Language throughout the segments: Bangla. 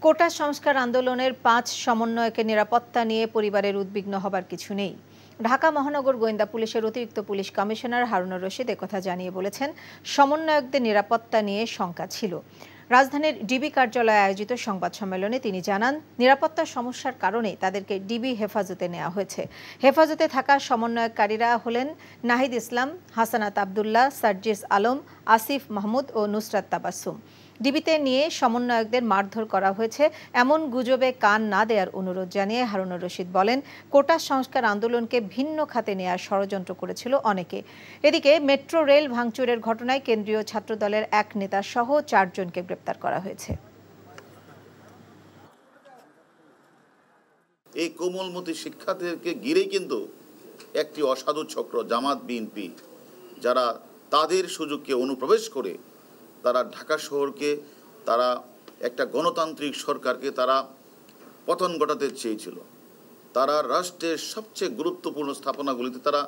কোটা সংস্কার আন্দোলনের ৫ সমন্বয়কের নিরাপত্তা নিয়ে পরিবারের উদ্বিগ্ন হবার কিছু নেই। ঢাকা মহানগর গোয়েন্দা পুলিশের অতিরিক্ত পুলিশ কমিশনার হারুনুর রশিদ একথা জানিয়ে বলেছেন, সমন্বয়কদের নিরাপত্তা নিয়ে শঙ্কা ছিল। রাজধানীর ডিবি কার্যালয়ে আয়োজিত সংবাদ সম্মেলনে তিনি জানান, নিরাপত্তার সমস্যার কারণে তাদেরকে ডিবি হেফাজতে নেওয়া হয়েছে। হেফাজতে থাকা সমন্বয়কারীরা হলেন নাহিদ ইসলাম, হাসানাত আবদুল্লাহ, সার্জিস আলম, আসিফ মাহমুদ ও নুসরাত তাবাসসুম। ডিবিতে নিয়ে সমন্বয়কদের মারধর করা হয়েছে এমন গুজবে কান না দেওয়ার অনুরোধ জানিয়ে হারুনুর রশিদ বলেন, কোটা সংস্কার আন্দোলনকে ভিন্ন খাতে নেওয়ার ষড়যন্ত্র করেছিল অনেকে। এদিকে মেট্রো রেল ভাঙচুরের ঘটনায় কেন্দ্রীয় ছাত্রদলের এক নেতা সহ ৪ জনকে গ্রেপ্তার করা হয়েছে। এই কোমলমতি শিক্ষার্থীদেরকে ঘিরেই কিন্তু একটি অসাধু চক্র জামাত বিএনপি, যারা তাদের সুযোগকে অনুপ্রবেশ করে তারা ঢাকা শহরকে, তারা একটা গণতান্ত্রিক সরকারকে তারা পতন ঘটাতে চেয়েছিল। তারা রাষ্ট্রের সবচেয়ে গুরুত্বপূর্ণ স্থাপনাগুলিতে তারা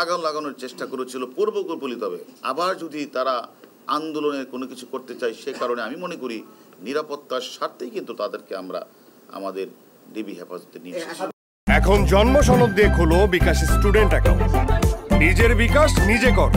আগুন লাগানোর চেষ্টা করেছিল পূর্বকল্পিতভাবে। আবার যদি তারা আন্দোলনের কোনো কিছু করতে চায়, সে কারণে আমি মনে করি নিরাপত্তার স্বার্থেই কিন্তু তাদেরকে আমরা আমাদের ডিবি হেফাজতে নিয়ে এসেছি। এখন জন্ম সনদ দিয়ে খোলো বিকাশ স্টুডেন্ট অ্যাকাউন্ট। নিজের বিকাশ নিজে কর।